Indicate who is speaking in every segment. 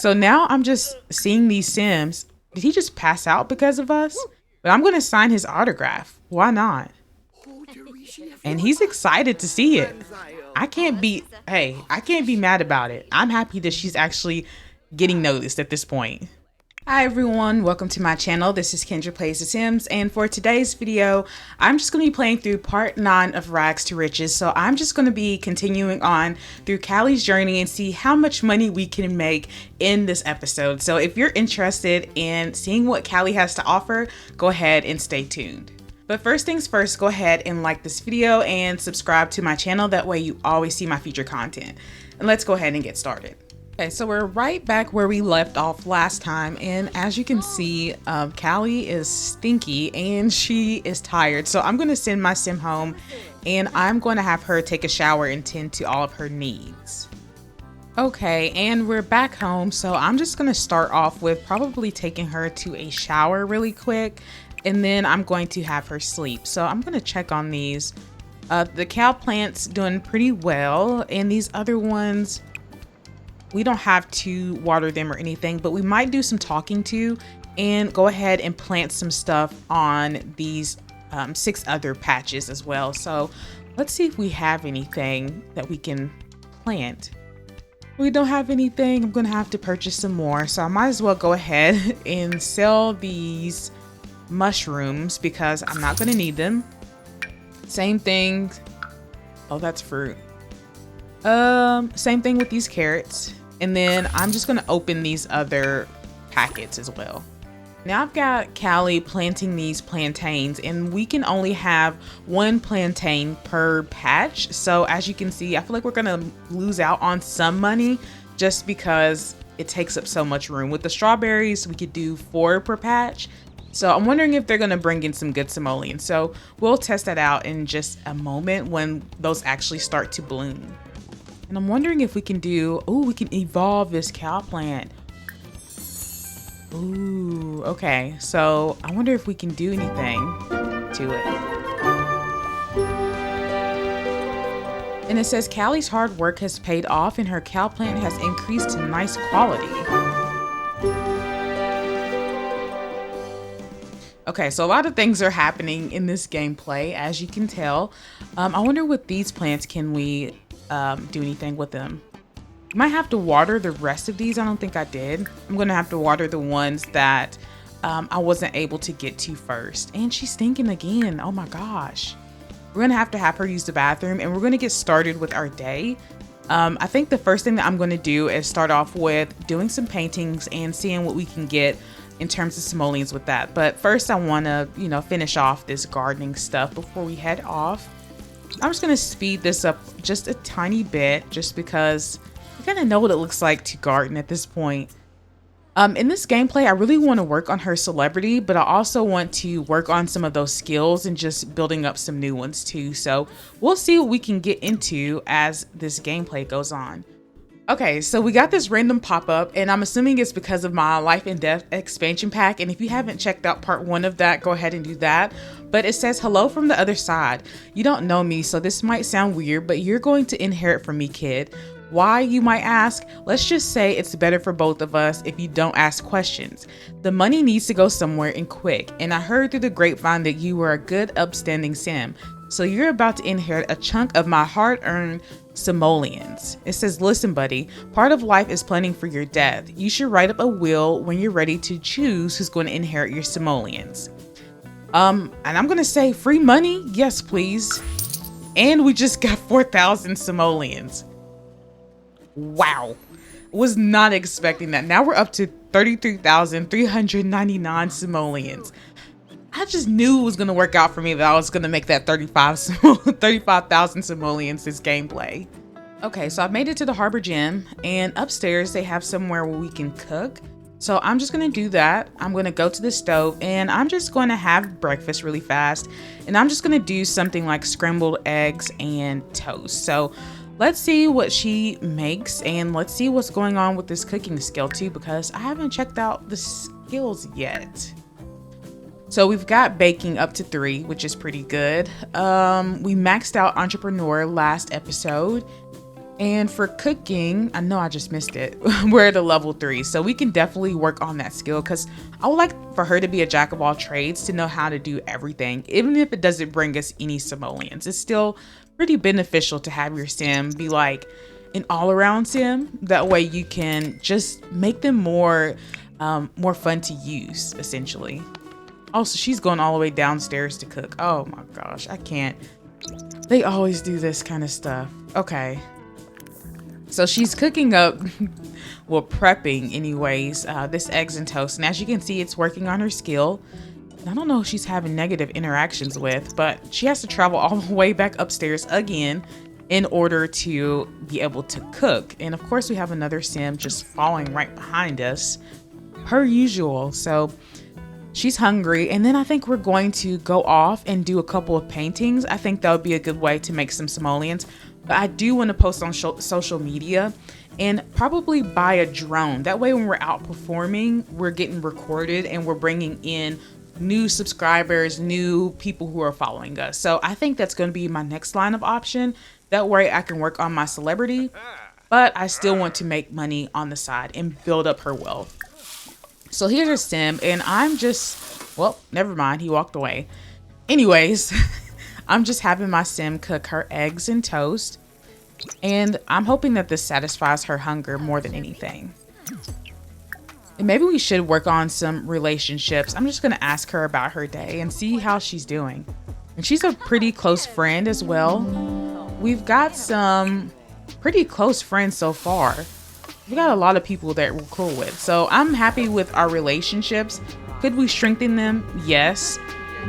Speaker 1: So now I'm just seeing these Sims. Did he just pass out because of us? But I'm going to sign his autograph. Why not? And he's excited to see it. I can't be mad about it. I'm happy that she's actually getting noticed at this point. Hi everyone, welcome to my channel. This is Kendra Plays The Sims, and for today's video, I'm just going to be playing through part 9 of Rags to Riches. So I'm just going to be continuing on through Callie's journey and see how much money we can make in this episode. So if you're interested in seeing what Callie has to offer, go ahead and stay tuned. But first things first, go ahead and like this video and subscribe to my channel. That way you always see my future content. And let's go ahead and get started. Okay, so we're right back where we left off last time, and as you can see, Callie is stinky and she is tired. So I'm going to send my sim home, and I'm going to have her take a shower and tend to all of her needs. Okay, and we're back home, so I'm just going to start off with probably taking her to a shower really quick, and then I'm going to have her sleep. So I'm going to check on these. The cow plant's doing pretty well, and these other ones, we don't have to water them or anything, but we might do some talking to and go ahead and plant some stuff on these 6 other patches as well. So let's see if we have anything that we can plant. We don't have anything. I'm gonna have to purchase some more, so I might as well go ahead and sell these mushrooms because I'm not gonna need them. Same thing. Oh, that's fruit. Same thing with these carrots. And then I'm just gonna open these other packets as well. Now I've got Callie planting these plantains, and we can only have 1 plantain per patch. So as you can see, I feel like we're gonna lose out on some money just because it takes up so much room. With the strawberries, we could do 4 per patch. So I'm wondering if they're gonna bring in some good simoleons. So we'll test that out in just a moment when those actually start to bloom. And I'm wondering if we can do, we can evolve this cow plant. Ooh, okay. So I wonder if we can do anything to it. And it says Callie's hard work has paid off and her cow plant has increased to nice quality. Okay, so a lot of things are happening in this gameplay, as you can tell. I wonder with these plants, can we do anything with them? Might have to water the rest of these. I don't think I did. I'm gonna have to water the ones that I wasn't able to get to first. And she's stinking again. Oh my gosh. We're gonna have her use the bathroom, and we're gonna get started with our day. I think the first thing that I'm gonna do is start off with doing some paintings and seeing what we can get in terms of simoleons with that. But first I wanna, finish off this gardening stuff before we head off. I'm just gonna speed this up just a tiny bit, just because I kind of know what it looks like to garden at this point. In this gameplay, I really want to work on her celebrity, but I also want to work on some of those skills and just building up some new ones too. So we'll see what we can get into as this gameplay goes on. Okay, so we got this random pop-up, and I'm assuming it's because of my Life and Death expansion pack. And if you haven't checked out part 1 of that, go ahead and do that. But it says, hello from the other side. You don't know me, so this might sound weird, but you're going to inherit from me, kid. Why, you might ask? Let's just say it's better for both of us if you don't ask questions. The money needs to go somewhere and quick. And I heard through the grapevine that you were a good, upstanding sim. So you're about to inherit a chunk of my hard-earned simoleons. It says, listen, buddy, part of life is planning for your death. You should write up a will when you're ready to choose who's going to inherit your simoleons. And I'm going to say free money. Yes, please. And we just got 4,000 simoleons. Wow. Was not expecting that. Now we're up to 33,399 simoleons. I just knew it was going to work out for me, that I was going to make that 35,000 simoleons this gameplay. Okay, so I've made it to the Harbor Gym, and upstairs they have somewhere where we can cook. So I'm just going to do that. I'm going to go to the stove, and I'm just going to have breakfast really fast. And I'm just going to do something like scrambled eggs and toast. So let's see what she makes, and let's see what's going on with this cooking skill too, because I haven't checked out the skills yet. So we've got baking up to 3, which is pretty good. We maxed out entrepreneur last episode, And for cooking, I know I just missed it. We're at a level 3, so we can definitely work on that skill because I would like for her to be a jack of all trades, to know how to do everything. Even if it doesn't bring us any simoleons, it's still pretty beneficial to have your sim be like an all-around sim. That way you can just make them more fun to use, essentially. Also, she's going all the way downstairs to cook. Oh my gosh, I can't. They always do this kind of stuff. Okay. So she's cooking up, well, prepping anyways, this eggs and toast. And as you can see, it's working on her skill. I don't know who she's having negative interactions with, but she has to travel all the way back upstairs again in order to be able to cook. And of course, we have another sim just following right behind us, per usual. So she's hungry. And then I think we're going to go off and do a couple of paintings. I think that would be a good way to make some simoleons. But I do want to post on social media and probably buy a drone. That way when we're out performing, we're getting recorded and we're bringing in new subscribers, new people who are following us. So I think that's going to be my next line of option. That way I can work on my celebrity, but I still want to make money on the side and build up her wealth. So here's her sim, and I'm just, well, never mind, he walked away. Anyways, I'm just having my sim cook her eggs and toast, and I'm hoping that this satisfies her hunger more than anything. And maybe we should work on some relationships. I'm just gonna ask her about her day and see how she's doing. And she's a pretty close friend as well. We've got some pretty close friends so far. We got a lot of people that we're cool with. So I'm happy with our relationships. Could we strengthen them? Yes.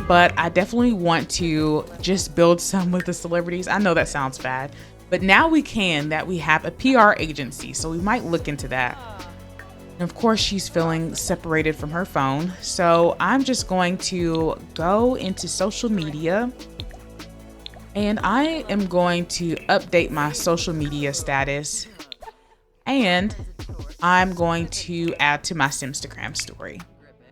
Speaker 1: But I definitely want to just build some with the celebrities. I know that sounds bad, but now we can, that we have a PR agency. So we might look into that. And of course, she's feeling separated from her phone. So I'm just going to go into social media, and I am going to update my social media status, and I'm going to add to my Simstagram story.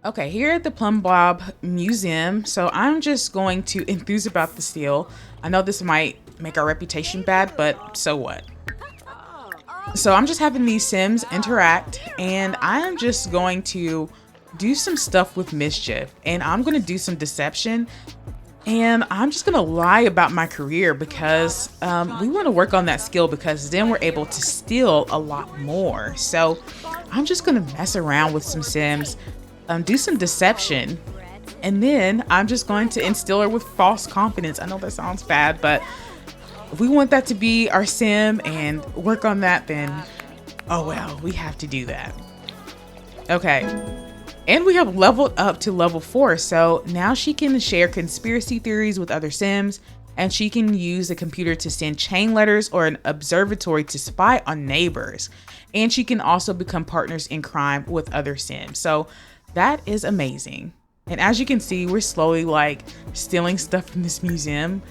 Speaker 1: Okay, here at the Plum Bob Museum. So I'm just going to enthuse about the seal. I know this might make our reputation bad, but so what? So I'm just having these Sims interact, and I am just going to do some stuff with mischief, and I'm going to do some deception, and I'm just going to lie about my career because we want to work on that skill, because then we're able to steal a lot more. So I'm just going to mess around with some Sims, do some deception, and then I'm just going to instill her with false confidence. I know that sounds bad, but if we want that to be our sim and work on that, then oh well, we have to do that. Okay, and we have leveled up to level 4, so now she can share conspiracy theories with other sims, and she can use the computer to send chain letters or an observatory to spy on neighbors, and she can also become partners in crime with other sims. So that is amazing. And as you can see, we're slowly like stealing stuff from this museum.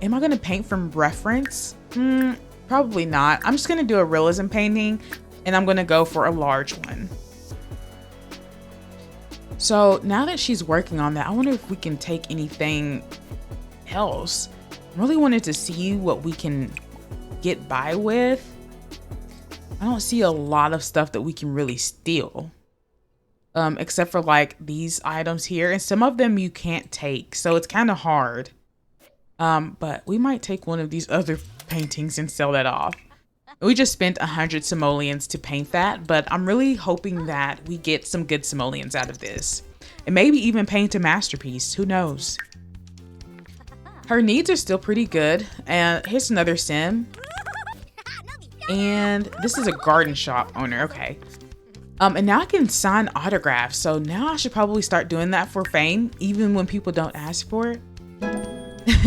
Speaker 1: Am I gonna paint from reference? Probably not. I'm just gonna do a realism painting, and I'm gonna go for a large one. So now that she's working on that, I wonder if we can take anything else. I really wanted to see what we can get by with. I don't see a lot of stuff that we can really steal. Except for like these items here, and some of them you can't take, so it's kind of hard. But we might take one of these other paintings and sell that off. We just spent 100 simoleons to paint that, but I'm really hoping that we get some good simoleons out of this, and maybe even paint a masterpiece. Who knows? Her needs are still pretty good. And here's another sim, and this is a garden shop owner. Okay. And now I can sign autographs. So now I should probably start doing that for fame, even when people don't ask for it.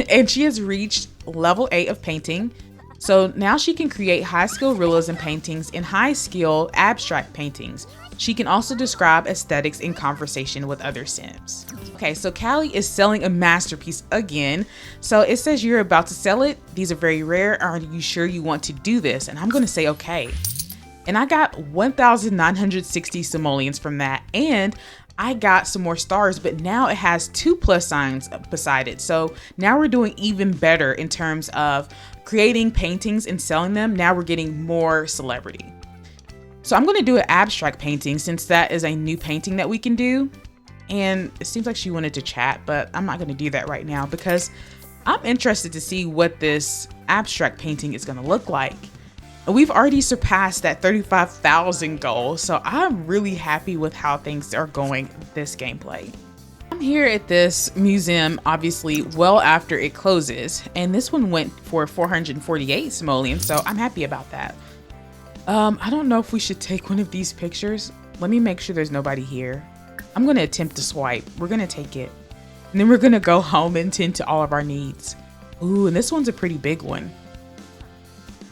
Speaker 1: And she has reached level 8 of painting. So now she can create high skill realism paintings and high skill abstract paintings. She can also describe aesthetics in conversation with other sims. Okay, so Callie is selling a masterpiece again. So it says you're about to sell it. These are very rare. Are you sure you want to do this? And I'm going to say, okay. And I got 1,960 simoleons from that. And I got some more stars, but now it has 2 plus signs beside it. So now we're doing even better in terms of creating paintings and selling them, now we're getting more celebrity. So I'm going to do an abstract painting since that is a new painting that we can do. And it seems like she wanted to chat, but I'm not going to do that right now because I'm interested to see what this abstract painting is going to look like. We've already surpassed that 35,000 goal, so I'm really happy with how things are going this gameplay. I'm here at this museum, obviously, well after it closes, and this one went for 448 simoleons, so I'm happy about that. I don't know if we should take one of these pictures. Let me make sure there's nobody here. I'm going to attempt to swipe. We're going to take it. And then we're going to go home and tend to all of our needs. Ooh, and this one's a pretty big one.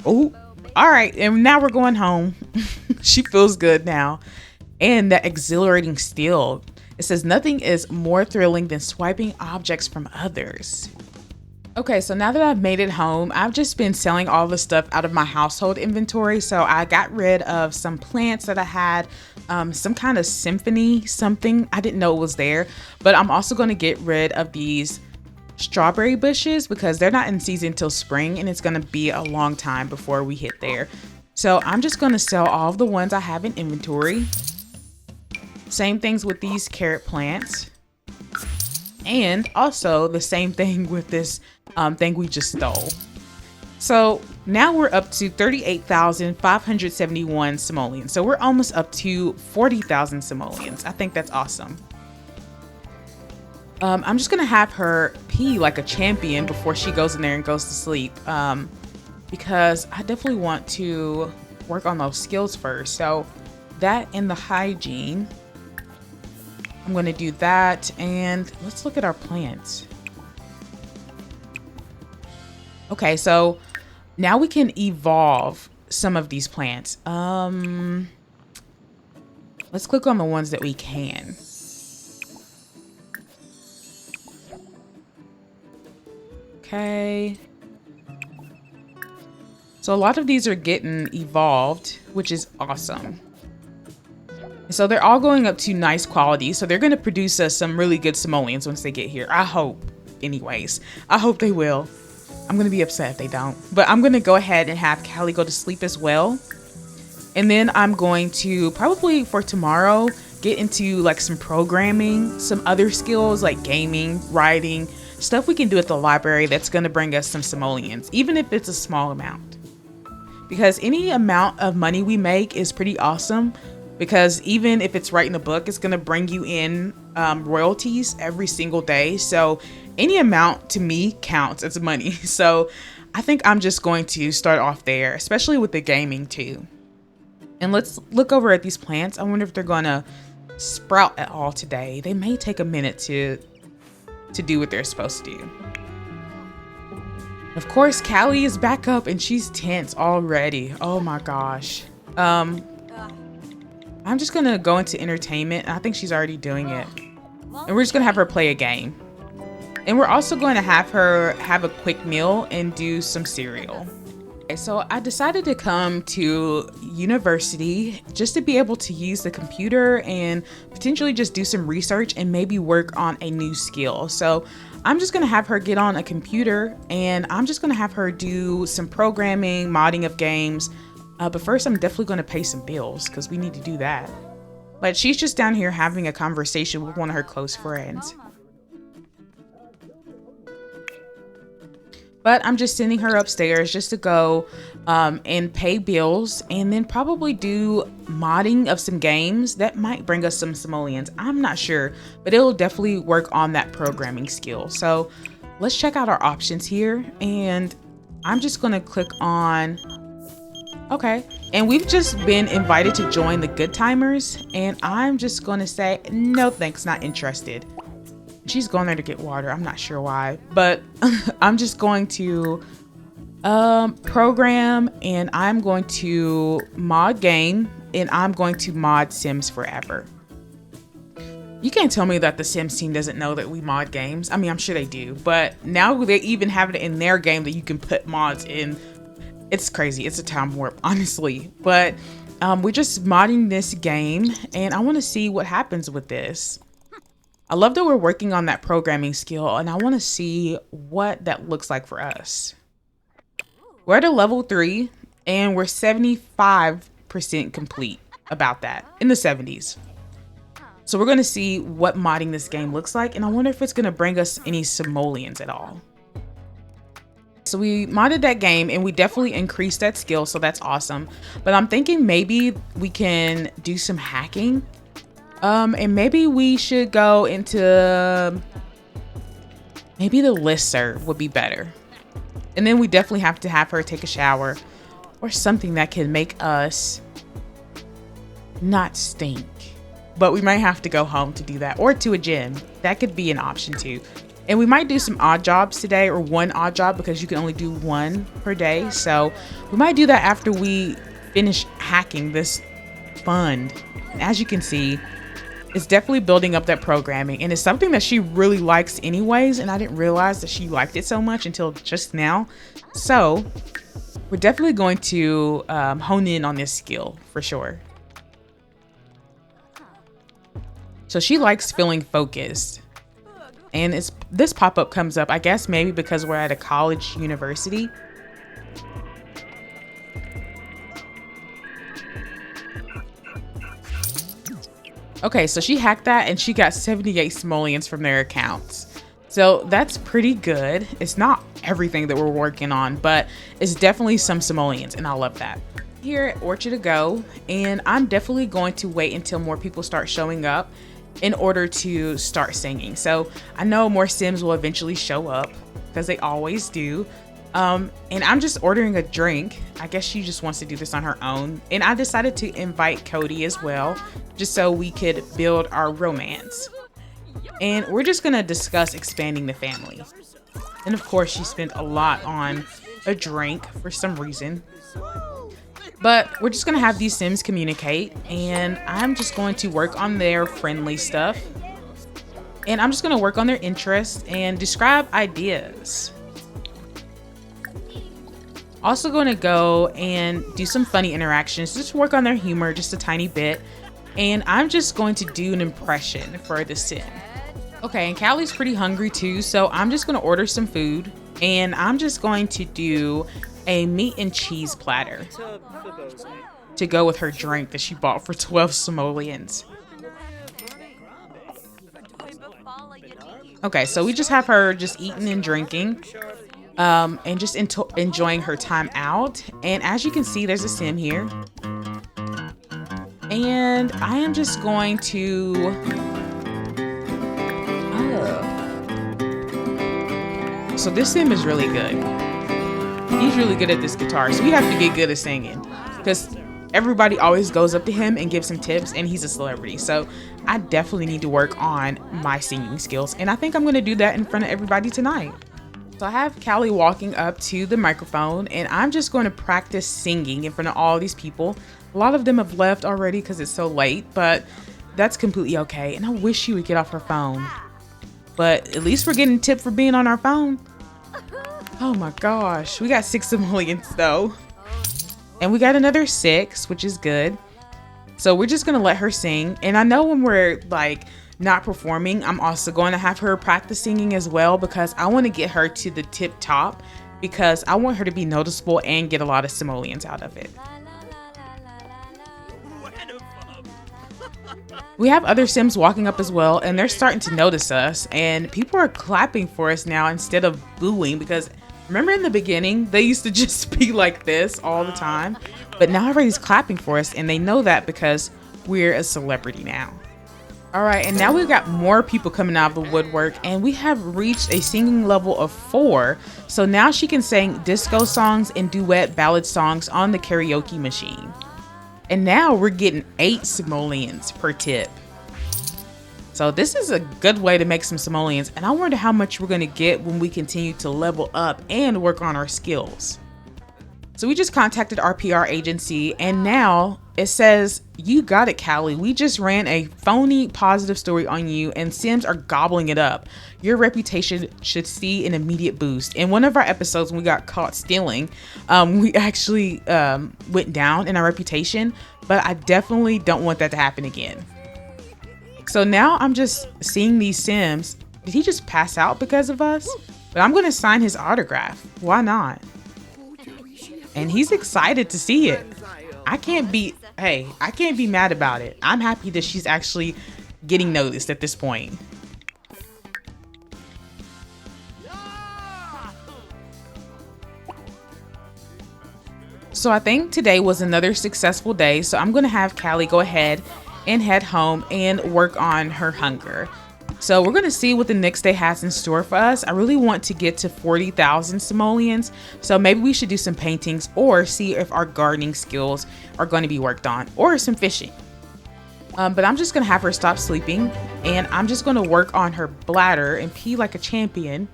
Speaker 1: Oh, all right. And now we're going home. She feels good now. And that exhilarating steal. It says nothing is more thrilling than swiping objects from others. Okay, so now that I've made it home, I've just been selling all the stuff out of my household inventory. So I got rid of some plants that I had, some kind of symphony, something. I didn't know it was there, but I'm also going to get rid of these strawberry bushes because they're not in season till spring and it's going to be a long time before we hit there. So I'm just going to sell all of the ones I have in inventory. Same things with these carrot plants. And also the same thing with this thing we just stole. So now we're up to 38,571 simoleons. So we're almost up to 40,000 simoleons. I think that's awesome. I'm just gonna have her pee like a champion before she goes in there and goes to sleep. Because I definitely want to work on those skills first. So that and the hygiene. I'm going to do that, and let's look at our plants. Okay, so now we can evolve some of these plants. Let's click on the ones that we can. Okay. So a lot of these are getting evolved, which is awesome. So they're all going up to nice quality. So they're going to produce us some really good simoleons once they get here. I hope. Anyways, I hope they will. I'm going to be upset if they don't. But I'm going to go ahead and have Callie go to sleep as well. And then I'm going to probably for tomorrow get into like some programming, some other skills like gaming, writing, stuff we can do at the library that's going to bring us some simoleons, even if it's a small amount. Because any amount of money we make is pretty awesome. Because even if it's writing a book, it's going to bring you in royalties every single day. So any amount to me counts as money. So I think I'm just going to start off there, especially with the gaming too. And let's look over at these plants. I wonder if they're going to sprout at all today. They may take a minute to do what they're supposed to do. Of course, Callie is back up and she's tense already. Oh my gosh. I'm just going to go into entertainment. I think she's already doing it. And we're just going to have her play a game. And we're also going to have her have a quick meal and do some cereal. Okay, so I decided to come to university just to be able to use the computer and potentially just do some research and maybe work on a new skill. So I'm just going to have her get on a computer and I'm just going to have her do some programming, modding of games. But first, I'm definitely going to pay some bills because we need to do that. But she's just down here having a conversation with one of her close friends. But I'm just sending her upstairs just to go and pay bills and then probably do modding of some games that might bring us some simoleons. I'm not sure, but it'll definitely work on that programming skill. So let's check out our options here. And I'm just going to click on... Okay, and we've just been invited to join the Good Timers, and I'm just going to say, no thanks, not interested. She's going there to get water. I'm not sure why, but I'm just going to program, and I'm going to mod game, and I'm going to mod Sims Forever. You can't tell me that the Sims team doesn't know that we mod games. I mean, I'm sure they do, but now they even have it in their game that you can put mods in. It's crazy. It's a time warp, honestly. But we're just modding this game, and I want to see what happens with this. I love that we're working on that programming skill, and I want to see what that looks like for us. We're at a level 3 and we're 75% complete, about that, in the 70s. So we're going to see what modding this game looks like, and I wonder if it's going to bring us any simoleons at all. So we modded that game and we definitely increased that skill, so that's awesome. But I'm thinking maybe we can do some hacking. And maybe we should go into, maybe the listserv would be better. And then we definitely have to have her take a shower or something that can make us not stink. But we might have to go home to do that, or to a gym. That could be an option too. And we might do some odd jobs today, or one odd job, because you can only do one per day. So we might do that after we finish hacking this fund. And as you can see, it's definitely building up that programming, and it's something that she really likes anyways. And I didn't realize that she liked it so much until just now. So we're definitely going to hone in on this skill for sure. So she likes feeling focused. And this pop-up comes up, I guess maybe because we're at a college university. Okay, so she hacked that and she got 78 simoleons from their accounts. So that's pretty good. It's not everything that we're working on, but it's definitely some simoleons, and I love that. Here at Orchard to Go, and I'm definitely going to wait until more people start showing up in order to start singing. So I know more Sims will eventually show up, because they always do. And I'm just ordering a drink. I guess she just wants to do this on her own. And I decided to invite Cody as well, just so we could build our romance. And we're just gonna discuss expanding the family. And of course, she spent a lot on a drink for some reason. But we're just gonna have these Sims communicate, and I'm just going to work on their friendly stuff. And I'm just gonna work on their interests and describe ideas. Also going to go and do some funny interactions, just work on their humor just a tiny bit. And I'm just going to do an impression for the Sim. Okay, and Callie's pretty hungry too, so I'm just going to order some food. And I'm just going to do a meat and cheese platter to go with her drink that she bought for 12 simoleons. Okay, so we just have her just eating and drinking. And just enjoying her time out. And as you can see, there's a Sim here. And I am just going to... So this Sim is really good. He's really good at this guitar. So we have to get good at singing, because everybody always goes up to him and gives him tips, and he's a celebrity. So I definitely need to work on my singing skills. And I think I'm going to do that in front of everybody tonight. So I have Callie walking up to the microphone, and I'm just going to practice singing in front of all these people. A lot of them have left already because it's so late, but that's completely okay. And I wish she would get off her phone. But at least we're getting tipped for being on our phone. Oh my gosh. We got 6 simoleons though. And we got another 6, which is good. So we're just going to let her sing. And I know when we're like not performing, I'm also going to have her practice singing as well, because I want to get her to the tip top, because I want her to be noticeable and get a lot of simoleons out of it. We have other Sims walking up as well, and they're starting to notice us, and people are clapping for us now instead of booing, because remember in the beginning they used to just be like this all the time, but now everybody's clapping for us, and they know that because we're a celebrity now. All right, and now we've got more people coming out of the woodwork, and we have reached a singing level of 4. So now she can sing disco songs and duet ballad songs on the karaoke machine. And now we're getting 8 simoleons per tip. So this is a good way to make some simoleons, and I wonder how much we're gonna get when we continue to level up and work on our skills. So we just contacted our PR agency, and now it says, "You got it, Callie. We just ran a phony positive story on you, and Sims are gobbling it up. Your reputation should see an immediate boost." In one of our episodes, when we got caught stealing, we actually went down in our reputation, but I definitely don't want that to happen again. So now I'm just seeing these Sims. Did he just pass out because of us? But I'm going to sign his autograph. Why not? And he's excited to see it. I can't be mad about it. I'm happy that she's actually getting noticed at this point. So I think today was another successful day. So I'm going to have Callie go ahead and head home and work on her hunger. So we're going to see what the next day has in store for us. I really want to get to 40,000 simoleons. So maybe we should do some paintings or see if our gardening skills are going to be worked on, or some fishing. But I'm just going to have her stop sleeping, and I'm just going to work on her bladder and pee like a champion,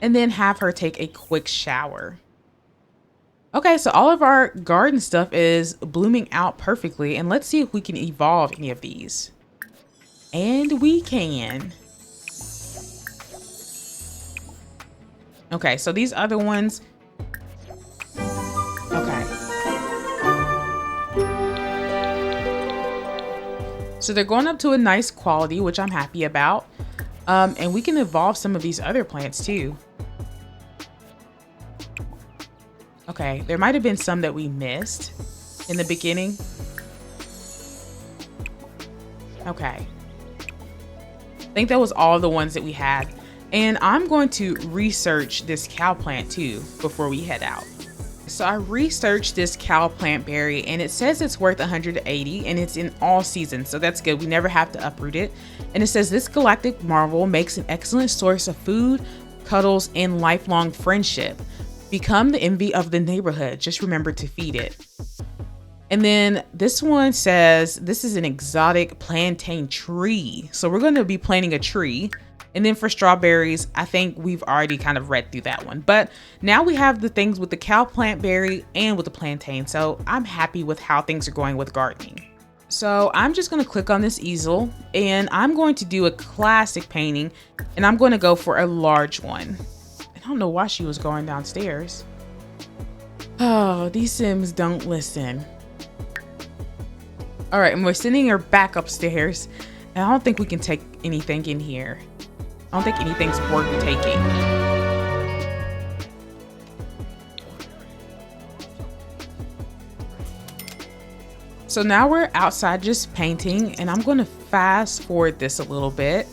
Speaker 1: and then have her take a quick shower. Okay, so all of our garden stuff is blooming out perfectly, and let's see if we can evolve any of these. And we can. Okay, so these other ones. Okay. So they're going up to a nice quality, which I'm happy about. And we can evolve some of these other plants too. Okay, there might have been some that we missed in the beginning. Okay. I think that was all the ones that we had. And I'm going to research this cow plant too before we head out. So I researched this cow plant berry, and it says it's worth 180 and it's in all seasons. So that's good. We never have to uproot it. And it says this galactic marvel makes an excellent source of food, cuddles, and lifelong friendship. Become the envy of the neighborhood. Just remember to feed it. And then this one says this is an exotic plantain tree. So we're going to be planting a tree. And then for strawberries, I think we've already kind of read through that one. But now we have the things with the cow plant berry and with the plantain. So I'm happy with how things are going with gardening. So I'm just going to click on this easel, and I'm going to do a classic painting, and I'm going to go for a large one. I don't know why she was going downstairs. Oh, these Sims don't listen. All right, and we're sending her back upstairs. And I don't think we can take anything in here. I don't think anything's worth taking. So now we're outside just painting, and I'm going to fast forward this a little bit.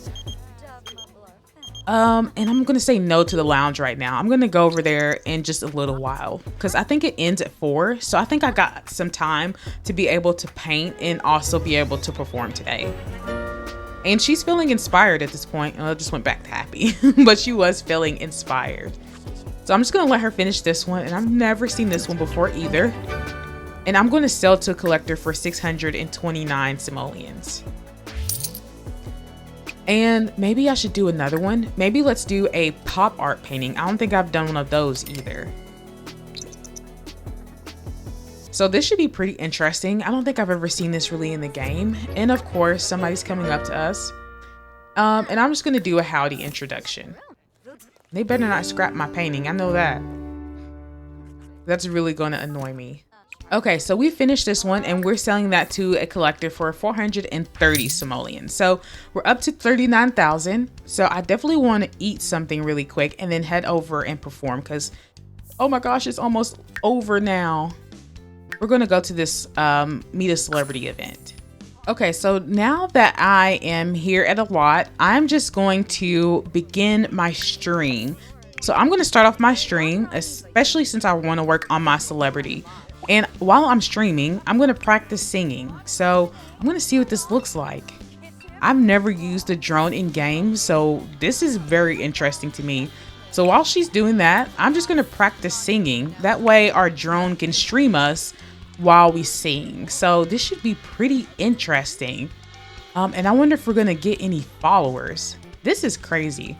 Speaker 1: And I'm going to say no to the lounge right now. I'm going to go over there in just a little while because I think it ends at 4. So I think I got some time to be able to paint and also be able to perform today. And she's feeling inspired at this point. I just went back to happy, but she was feeling inspired. So I'm just going to let her finish this one. And I've never seen this one before either. And I'm going to sell to a collector for 629 simoleons. And maybe I should do another one. Maybe let's do a pop art painting. I don't think I've done one of those either. So this should be pretty interesting. I don't think I've ever seen this really in the game. And of course, somebody's coming up to us. And I'm just going to do a howdy introduction. They better not scrap my painting. I know that. That's really going to annoy me. Okay, so we finished this one, and we're selling that to a collector for 430 simoleons. So we're up to 39,000. So I definitely want to eat something really quick and then head over and perform because, oh my gosh, it's almost over now. We're going to go to this Meet a Celebrity event. Okay, so now that I am here at a lot, I'm just going to begin my stream. So I'm going to start off my stream, especially since I want to work on my celebrity. And while I'm streaming, I'm going to practice singing. So I'm going to see what this looks like. I've never used a drone in games, so this is very interesting to me. So while she's doing that, I'm just going to practice singing. That way our drone can stream us while we sing. So this should be pretty interesting. And I wonder if we're going to get any followers. This is crazy.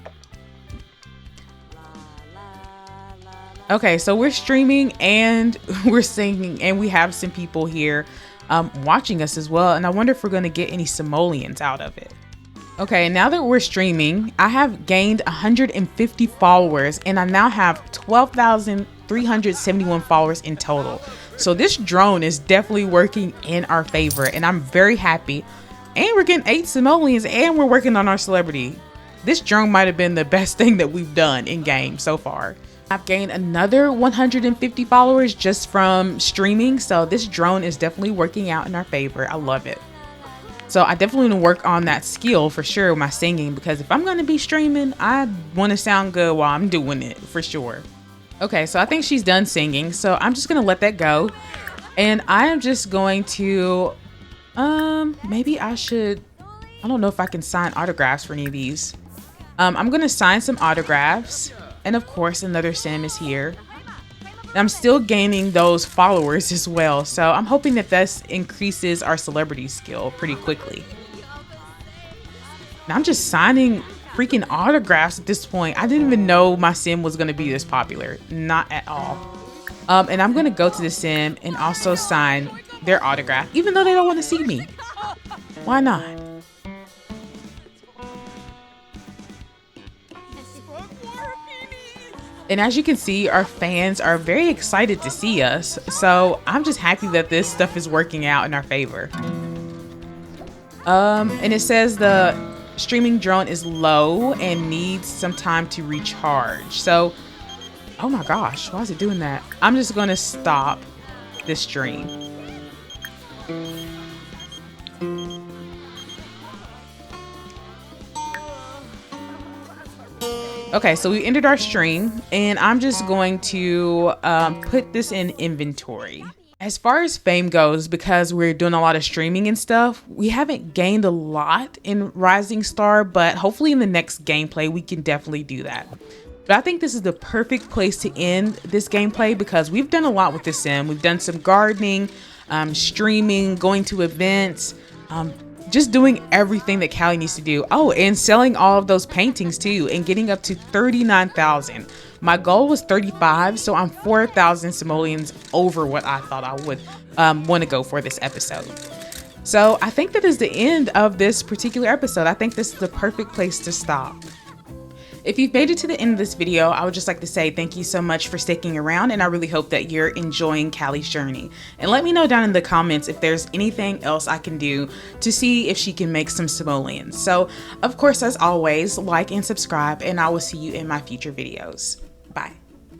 Speaker 1: Okay, so we're streaming and we're singing, and we have some people here watching us as well. And I wonder if we're going to get any simoleons out of it. Okay, now that we're streaming, I have gained 150 followers, and I now have 12,371 followers in total. So this drone is definitely working in our favor, and I'm very happy. And we're getting 8 simoleons, and we're working on our celebrity. This drone might have been the best thing that we've done in game so far. I've gained another 150 followers just from streaming. So this drone is definitely working out in our favor. I love it. So I definitely want to work on that skill for sure with my singing, because if I'm going to be streaming, I want to sound good while I'm doing it for sure. Okay, so I think she's done singing. So I'm just going to let that go. And I am just going to, maybe I don't know if I can sign autographs for any of these. I'm going to sign some autographs. And of course, another sim is here. And I'm still gaining those followers as well. So I'm hoping that this increases our celebrity skill pretty quickly. Now I'm just signing freaking autographs at this point. I didn't even know my sim was going to be this popular. Not at all. And I'm going to go to the sim and also sign their autograph, even though they don't want to see me. Why not? And as you can see, our fans are very excited to see us. So I'm just happy that this stuff is working out in our favor. And it says the streaming drone is low and needs some time to recharge. So, oh my gosh, why is it doing that? I'm just going to stop this stream. Okay, so we ended our stream, and I'm just going to put this in inventory. As far as fame goes, because we're doing a lot of streaming and stuff, we haven't gained a lot in Rising Star, but hopefully in the next gameplay, we can definitely do that. But I think this is the perfect place to end this gameplay, because we've done a lot with this sim. We've done some gardening, streaming, going to events, just doing everything that Callie needs to do. Oh, and selling all of those paintings too, and getting up to 39,000. My goal was 35, so I'm 4,000 simoleons over what I thought I would want to go for this episode. So I think that is the end of this particular episode. I think this is the perfect place to stop. If you've made it to the end of this video, I would just like to say thank you so much for sticking around, and I really hope that you're enjoying Callie's journey. And let me know down in the comments if there's anything else I can do to see if she can make some simoleons. So, of course, as always, like and subscribe, and I will see you in my future videos. Bye.